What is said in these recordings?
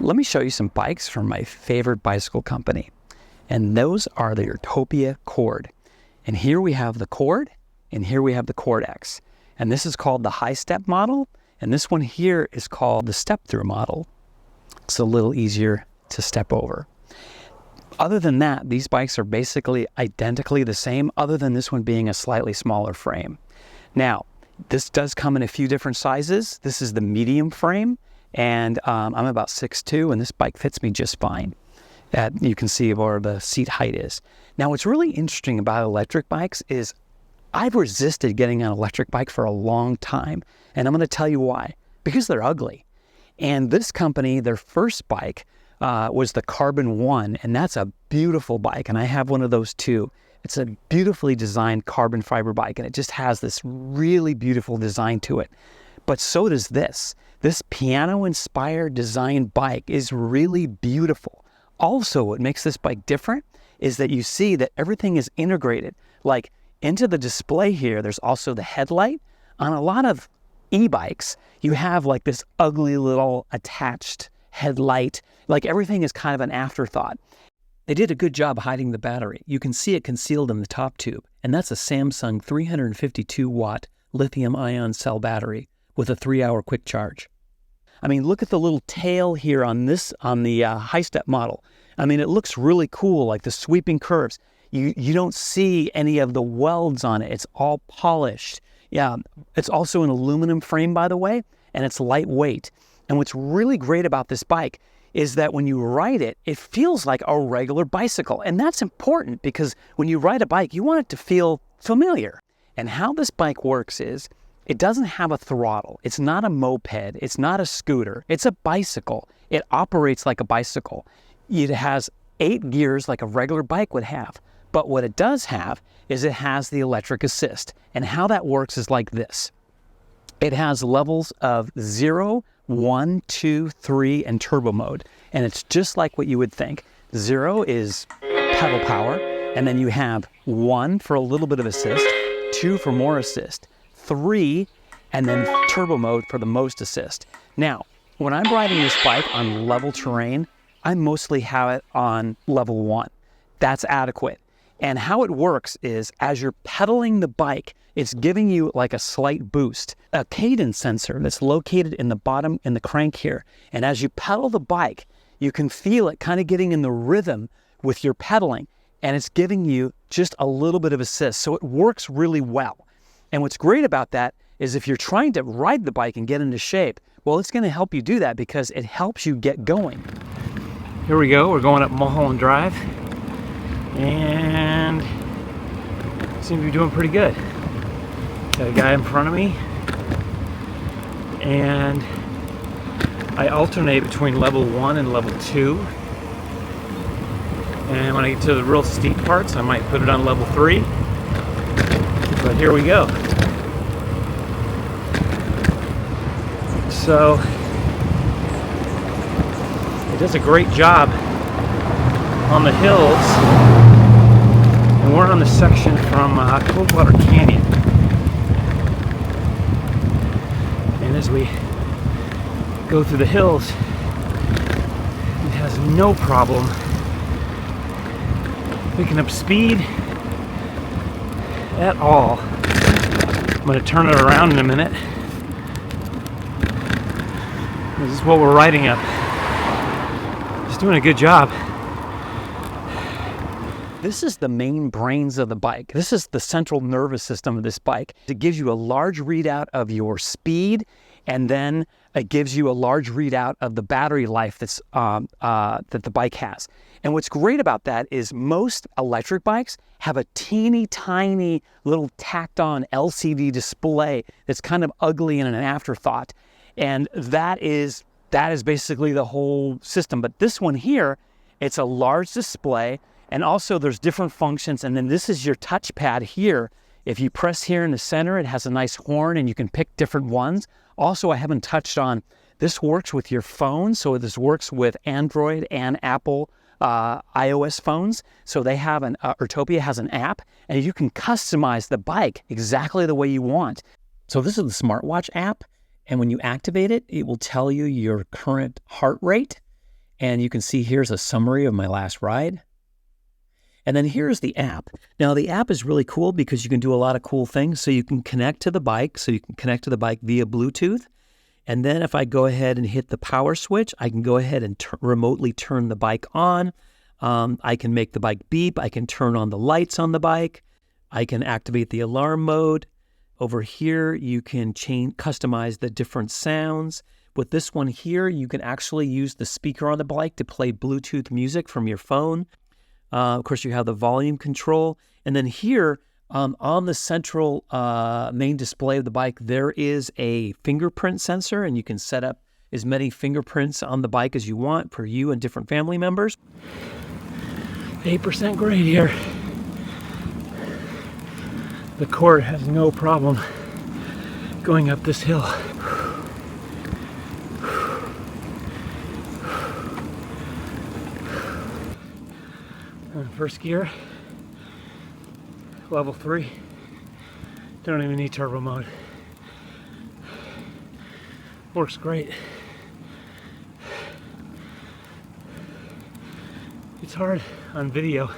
Let me show you some bikes from my favorite bicycle company. And those are the Urtopia Chord. And here we have the Chord, and here we have the Chord X. And this is called the high step model, and this one here is called the step through model. It's a little easier to step over. Other than that, these bikes are basically identically the same, other than this one being a slightly smaller frame. Now, this does come in a few different sizes. This is the medium frame, and I'm about 6'2", and this bike fits me just fine. You can see where the seat height is. Now, what's really interesting about electric bikes is I've resisted getting an electric bike for a long time, and I'm going to tell you why. Because they're ugly. And this company, their first bike was the Carbon 1, and that's a beautiful bike, and I have one of those too. It's a beautifully designed carbon fiber bike, and it just has this really beautiful design to it. But so does this. This piano-inspired design bike is really beautiful. Also, what makes this bike different is that you see that everything is integrated. Like into the display here, there's also the headlight. On a lot of e-bikes, you have like this ugly little attached headlight. Like everything is kind of an afterthought. They did a good job hiding the battery. You can see it concealed in the top tube, and that's a Samsung 352-watt lithium-ion cell battery with a 3-hour quick charge. I mean, look at the little tail here on the high step model. I mean, it looks really cool, like the sweeping curves. You don't see any of the welds on it. It's all polished. Yeah, it's also an aluminum frame, by the way, and it's lightweight. And what's really great about this bike is that when you ride it, it feels like a regular bicycle. And that's important because when you ride a bike, you want it to feel familiar. And how this bike works is it doesn't have a throttle. It's not a moped. It's not a scooter. It's a bicycle. It operates like a bicycle. It has 8 gears like a regular bike would have. But what it does have is it has the electric assist. And how that works is like this. It has levels of 0, 1, 2, 3, and turbo mode. And it's just like what you would think. 0 is pedal power, and then you have 1 for a little bit of assist, 2 for more assist, 3, and then turbo mode for the most assist. Now, when I'm riding this bike on level terrain, I mostly have it on level 1. That's adequate. And how it works is as you're pedaling the bike, it's giving you like a slight boost, a cadence sensor that's located in the bottom in the crank here. And as you pedal the bike, you can feel it kind of getting in the rhythm with your pedaling, and it's giving you just a little bit of assist. So it works really well. And what's great about that is if you're trying to ride the bike and get into shape, well, it's going to help you do that because it helps you get going. Here we go. We're going up Mulholland Drive, and seem to be doing pretty good. Got a guy in front of me, and I alternate between level 1 and level 2. And when I get to the real steep parts, I might put it on level 3. But here we go. So it does a great job on the hills, and we're on the section from Coldwater Canyon. And as we go through the hills, it has no problem picking up speed at all. I'm going to turn it around in a minute. This is what we're riding up. Just doing a good job. This is the main brains of the bike. This is the central nervous system of this bike. It gives you a large readout of your speed, and then it gives you a large readout of the battery life that's, that the bike has. And what's great about that is most electric bikes have a teeny tiny little tacked on LCD display that's kind of ugly and an afterthought. And that is basically the whole system. But this one here, it's a large display, and also there's different functions. And then this is your touchpad here. If you press here in the center, it has a nice horn and you can pick different ones. Also, I haven't touched on, this works with your phone. So this works with Android and Apple iOS phones. So they have Urtopia has an app, and you can customize the bike exactly the way you want. So this is the smartwatch app. And when you activate it, it will tell you your current heart rate. And you can see here's a summary of my last ride. And then here's the app. Now the app is really cool because you can do a lot of cool things. So you can connect to the bike. So you can connect to the bike via Bluetooth. And then if I go ahead and hit the power switch, I can go ahead and remotely turn the bike on. I can make the bike beep. I can turn on the lights on the bike. I can activate the alarm mode. Over here, you can customize the different sounds. With this one here, you can actually use the speaker on the bike to play Bluetooth music from your phone. Of course, you have the volume control. And then here, on the central main display of the bike, there is a fingerprint sensor, and you can set up as many fingerprints on the bike as you want for you and different family members. 8% grade here. The Chord has no problem going up this hill. First gear, level 3. Don't even need turbo mode. Works great. It's hard on video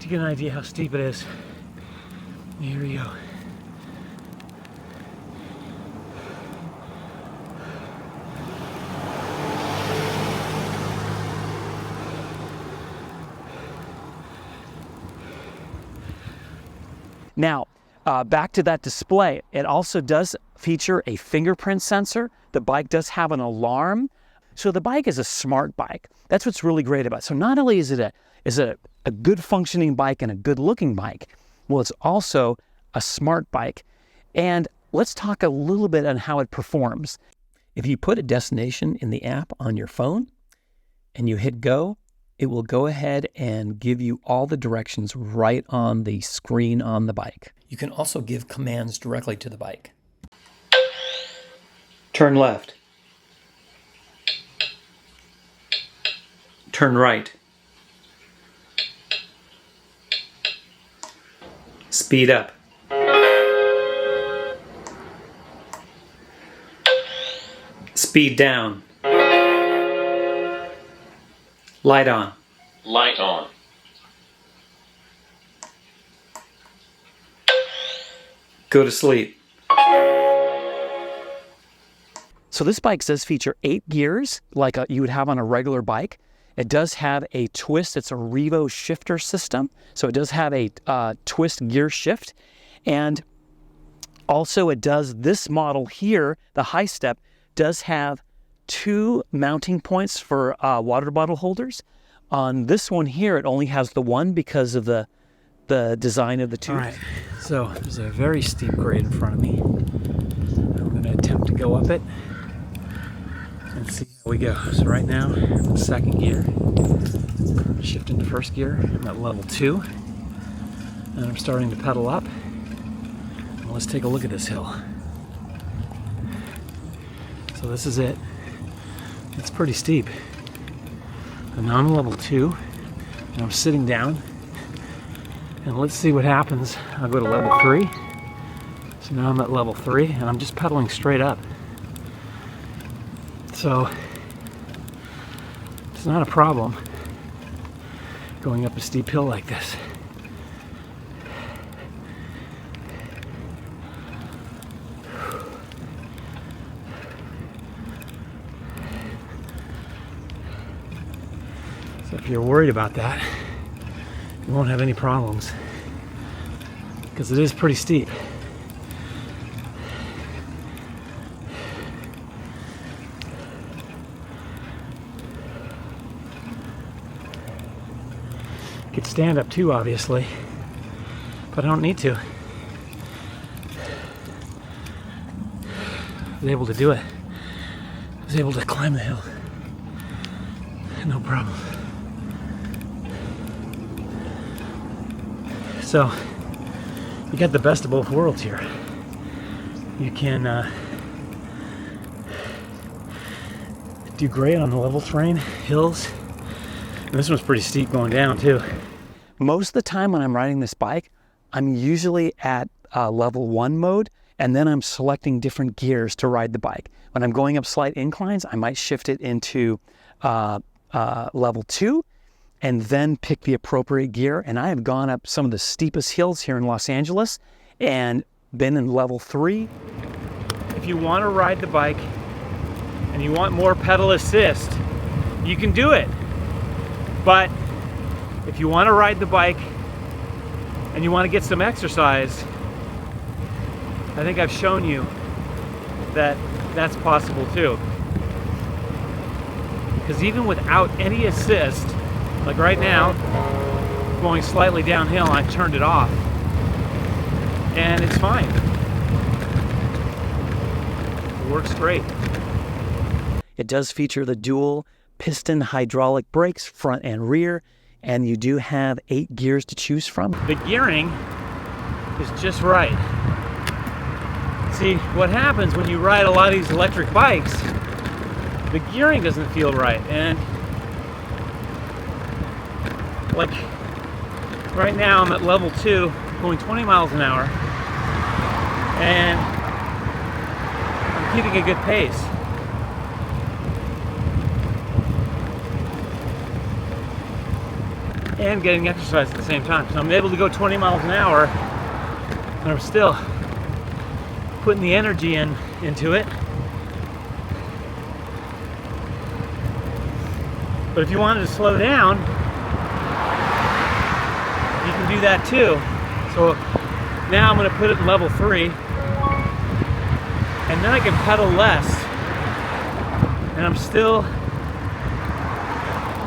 to get an idea how steep it is. Here we go. Now, back to that display, it also does feature a fingerprint sensor. The bike does have an alarm. So the bike is a smart bike. That's what's really great about it. So not only is it a good functioning bike and a good looking bike, well, it's also a smart bike. And let's talk a little bit on how it performs. If you put a destination in the app on your phone and you hit go, it will go ahead and give you all the directions right on the screen on the bike. You can also give commands directly to the bike. Turn left. Turn right. Speed up. Speed down. Light on. Light on. Go to sleep. So this bike does feature 8 gears like you would have on a regular bike. It does have a twist. It's a Revo shifter system. So it does have a twist gear shift. And also it does, this model here, the high step, does have 2 mounting points for water bottle holders. On this one here, it only has the one because of the design of the tube. All right, so there's a very steep grade in front of me. I'm going to attempt to go up it and see how we go. So right now, I'm in second gear. Shift into first gear. I'm at level 2. And I'm starting to pedal up. Well, let's take a look at this hill. So this is it. It's pretty steep. And now I'm level 2, and I'm sitting down. And let's see what happens. I'll go to level 3. So now I'm at level 3, and I'm just pedaling straight up. So it's not a problem going up a steep hill like this. So if you're worried about that, you won't have any problems, because it is pretty steep. I could stand up too, obviously, but I don't need to. I was able to do it. I was able to climb the hill. No problem. So, you got the best of both worlds here. You can do great on the level terrain, hills. And this one's pretty steep going down too. Most of the time when I'm riding this bike, I'm usually at level 1 mode, and then I'm selecting different gears to ride the bike. When I'm going up slight inclines, I might shift it into level 2 and then pick the appropriate gear. And I have gone up some of the steepest hills here in Los Angeles and been in level 3. If you want to ride the bike and you want more pedal assist, you can do it. But if you want to ride the bike and you want to get some exercise, I think I've shown you that that's possible too. Because even without any assist, like right now, going slightly downhill, I turned it off. And it's fine. It works great. It does feature the dual piston hydraulic brakes, front and rear, and you do have 8 gears to choose from. The gearing is just right. See, what happens when you ride a lot of these electric bikes, the gearing doesn't feel right. And like right now I'm at level 2, going 20 miles an hour, and I'm keeping a good pace. And getting exercise at the same time. So I'm able to go 20 miles an hour, and I'm still putting the energy into it. But if you wanted to slow down, you can do that too. So now I'm going to put it in level 3, and then I can pedal less, and I'm still,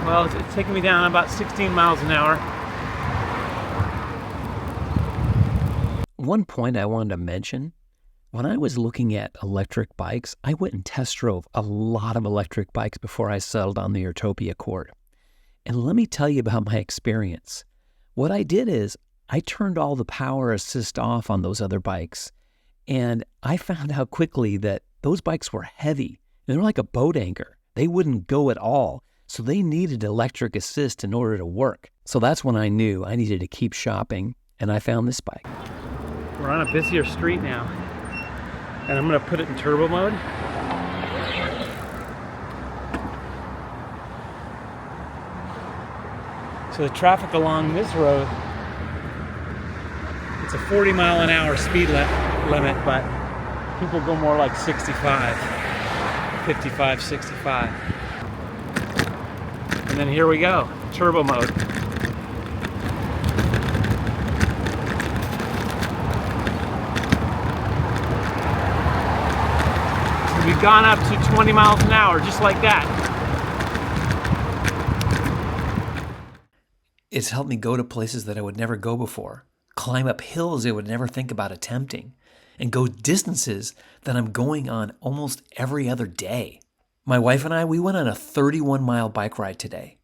well, it's taking me down about 16 miles an hour. One point I wanted to mention, when I was looking at electric bikes, I went and test drove a lot of electric bikes before I settled on the Urtopia Chord. And let me tell you about my experience. What I did is I turned all the power assist off on those other bikes, and I found out quickly that those bikes were heavy. They were like a boat anchor. They wouldn't go at all, so they needed electric assist in order to work. So that's when I knew I needed to keep shopping, and I found this bike. We're on a busier street now, and I'm going to put it in turbo mode. So the traffic along this road, it's a 40 mile an hour speed limit, but people go more like 65, 55, 65. And then here we go, turbo mode. So we've gone up to 20 miles an hour, just like that. It's helped me go to places that I would never go before, climb up hills I would never think about attempting, and go distances that I'm going on almost every other day. My wife and I, we went on a 31-mile bike ride today.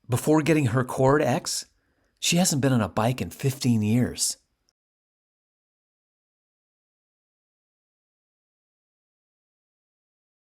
Before getting her Chord X, she hasn't been on a bike in 15 years.